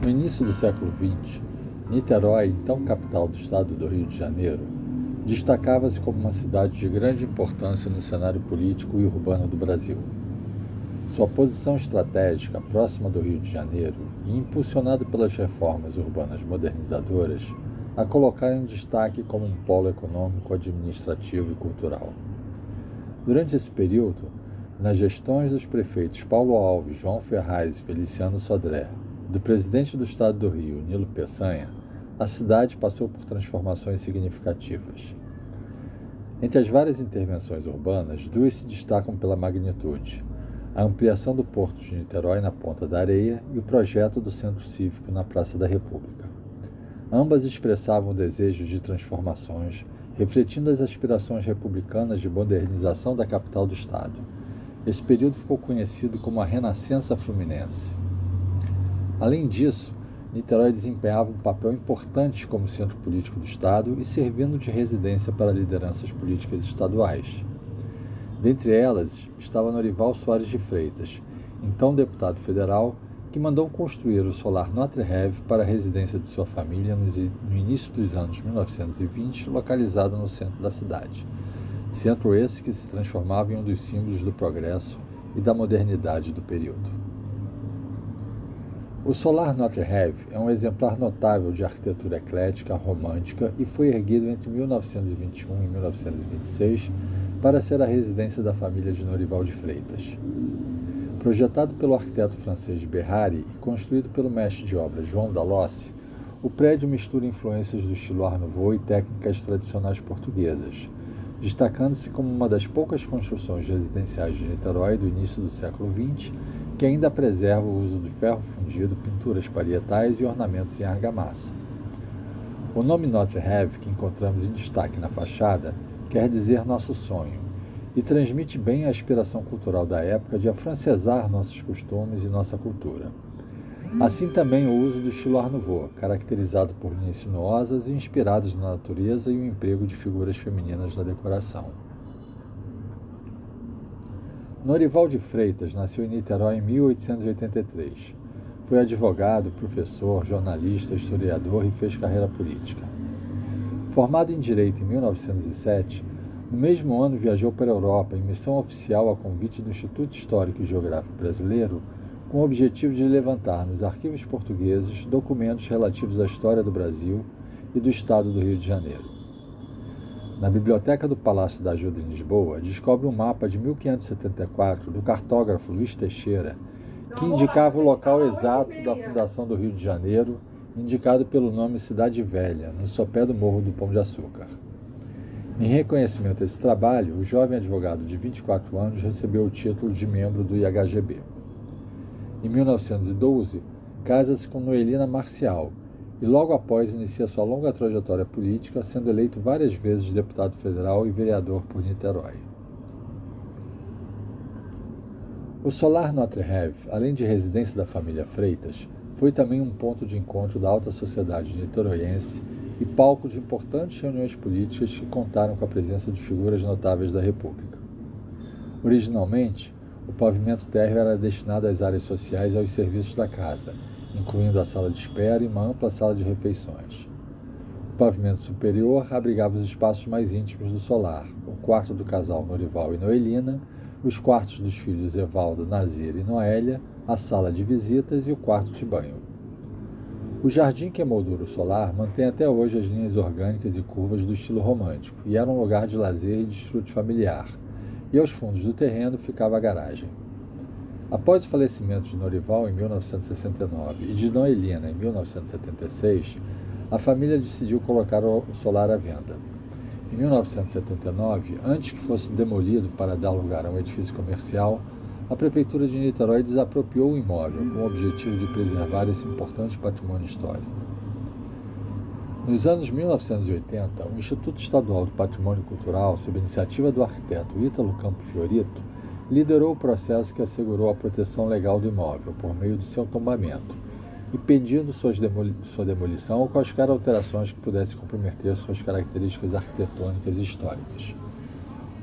No início do século XX, Niterói, então capital do estado do Rio de Janeiro, destacava-se como uma cidade de grande importância no cenário político e urbano do Brasil. Sua posição estratégica, próxima do Rio de Janeiro e impulsionada pelas reformas urbanas modernizadoras, a colocaram em destaque como um polo econômico, administrativo e cultural. Durante esse período, nas gestões dos prefeitos Paulo Alves, João Ferraz e Feliciano Sodré, e do presidente do estado do Rio, Nilo Peçanha, a cidade passou por transformações significativas. Entre as várias intervenções urbanas, duas se destacam pela magnitude: a ampliação do Porto de Niterói na Ponta da Areia e o projeto do Centro Cívico na Praça da República. Ambas expressavam o desejo de transformações, refletindo as aspirações republicanas de modernização da capital do estado. Esse período ficou conhecido como a Renascença Fluminense. Além disso, Niterói desempenhava um papel importante como centro político do estado e servindo de residência para lideranças políticas estaduais. Dentre elas estava Norival Soares de Freitas, então deputado federal, que mandou construir o solar Notre Heve para a residência de sua família no início dos anos 1920, localizado no centro da cidade. Centro esse que se transformava em um dos símbolos do progresso e da modernidade do período. O solar Notre Heve é um exemplar notável de arquitetura eclética, romântica e foi erguido entre 1921 e 1926 para ser a residência da família de Norival de Freitas. Projetado pelo arquiteto francês Berrari e construído pelo mestre de obras João Dalossi, o prédio mistura influências do estilo Art Nouveau e técnicas tradicionais portuguesas, destacando-se como uma das poucas construções residenciais de Niterói do início do século XX que ainda preserva o uso de ferro fundido, pinturas parietais e ornamentos em argamassa. O nome Notre Heve, que encontramos em destaque na fachada, quer dizer nosso sonho, e transmite bem a aspiração cultural da época de afrancesar nossos costumes e nossa cultura. Assim também o uso do estilo Art Nouveau, caracterizado por linhas sinuosas e inspiradas na natureza e o emprego de figuras femininas na decoração. Norival de Freitas nasceu em Niterói em 1883. Foi advogado, professor, jornalista, historiador e fez carreira política. Formado em Direito em 1907, no mesmo ano viajou para a Europa em missão oficial a convite do Instituto Histórico e Geográfico Brasileiro, com o objetivo de levantar nos arquivos portugueses documentos relativos à história do Brasil e do estado do Rio de Janeiro. Na biblioteca do Palácio da Ajuda em Lisboa, descobre um mapa de 1574 do cartógrafo Luiz Teixeira, que indicava o local exato da fundação do Rio de Janeiro, indicado pelo nome Cidade Velha, no sopé do Morro do Pão de Açúcar. Em reconhecimento a esse trabalho, o jovem advogado de 24 anos recebeu o título de membro do IHGB. Em 1912, casa-se com Noelina Marcial e logo após inicia sua longa trajetória política, sendo eleito várias vezes deputado federal e vereador por Niterói. O solar Notre Heve, além de residência da família Freitas, foi também um ponto de encontro da alta sociedade niteroiense e palco de importantes reuniões políticas que contaram com a presença de figuras notáveis da República. Originalmente, o pavimento térreo era destinado às áreas sociais e aos serviços da casa, incluindo a sala de espera e uma ampla sala de refeições. O pavimento superior abrigava os espaços mais íntimos do solar, o quarto do casal Norival e Noelina, os quartos dos filhos Evaldo, Nazir e Noélia, a sala de visitas e o quarto de banho. O jardim que emoldura o solar mantém até hoje as linhas orgânicas e curvas do estilo romântico e era um lugar de lazer e desfrute familiar, e aos fundos do terreno ficava a garagem. Após o falecimento de Norival em 1969 e de Noelina em 1976, a família decidiu colocar o solar à venda. Em 1979, antes que fosse demolido para dar lugar a um edifício comercial, a Prefeitura de Niterói desapropriou o imóvel com o objetivo de preservar esse importante patrimônio histórico. Nos anos 1980, o Instituto Estadual do Patrimônio Cultural, sob iniciativa do arquiteto Ítalo Campo Fiorito, liderou o processo que assegurou a proteção legal do imóvel por meio de seu tombamento, impedindo sua demolição ou quaisquer alterações que pudessem comprometer suas características arquitetônicas e históricas.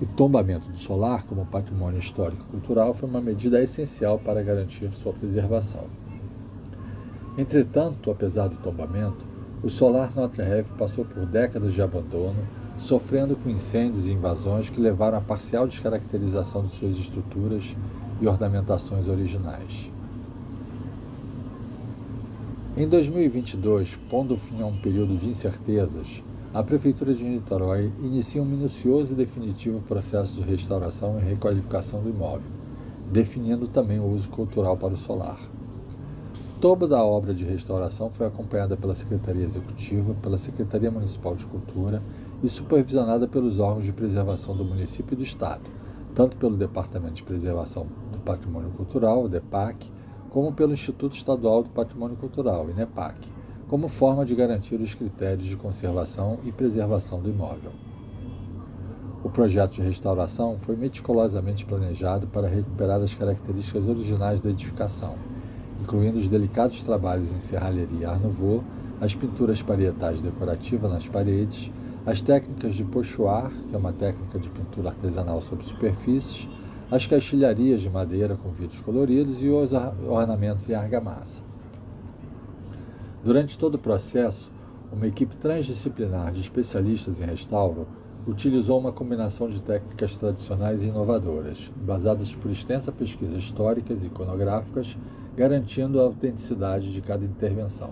O tombamento do solar como patrimônio histórico e cultural foi uma medida essencial para garantir sua preservação. Entretanto, apesar do tombamento, o solar Notre-Dame passou por décadas de abandono, sofrendo com incêndios e invasões que levaram à parcial descaracterização de suas estruturas e ornamentações originais. Em 2022, pondo fim a um período de incertezas, a Prefeitura de Niterói inicia um minucioso e definitivo processo de restauração e requalificação do imóvel, definindo também o uso cultural para o solar. Toda a obra de restauração foi acompanhada pela Secretaria Executiva, pela Secretaria Municipal de Cultura e supervisionada pelos órgãos de preservação do município e do Estado, tanto pelo Departamento de Preservação do Patrimônio Cultural, o DEPAC, como pelo Instituto Estadual do Patrimônio Cultural, INEPAC, como forma de garantir os critérios de conservação e preservação do imóvel. O projeto de restauração foi meticulosamente planejado para recuperar as características originais da edificação, incluindo os delicados trabalhos em serralheria Art Nouveau, as pinturas parietais decorativas nas paredes, as técnicas de pochoir, que é uma técnica de pintura artesanal sobre superfícies, as caixilharias de madeira com vidros coloridos e os ornamentos em argamassa. Durante todo o processo, uma equipe transdisciplinar de especialistas em restauro utilizou uma combinação de técnicas tradicionais e inovadoras, baseadas por extensa pesquisa históricas e iconográficas, garantindo a autenticidade de cada intervenção.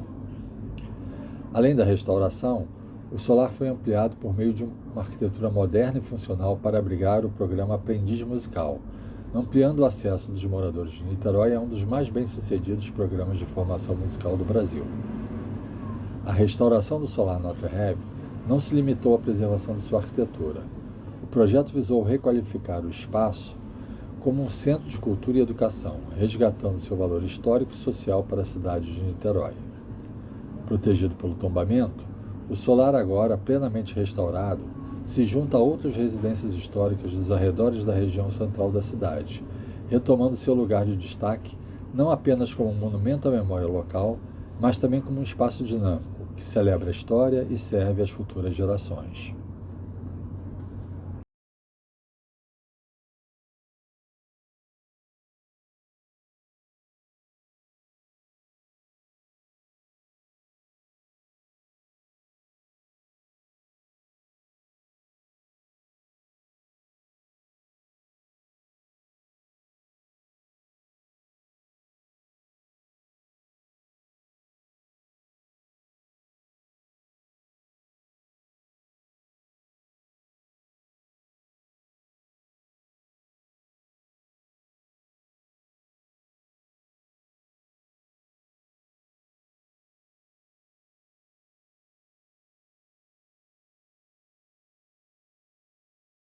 Além da restauração, o solar foi ampliado por meio de uma arquitetura moderna e funcional para abrigar o programa Aprendiz Musical, ampliando o acesso dos moradores de Niterói a um dos mais bem-sucedidos programas de formação musical do Brasil. A restauração do solar Notre-Dame não se limitou à preservação de sua arquitetura. O projeto visou requalificar o espaço como um centro de cultura e educação, resgatando seu valor histórico e social para a cidade de Niterói. Protegido pelo tombamento, o solar, agora plenamente restaurado, se junta a outras residências históricas dos arredores da região central da cidade, retomando seu lugar de destaque não apenas como um monumento à memória local, mas também como um espaço dinâmico que celebra a história e serve às futuras gerações.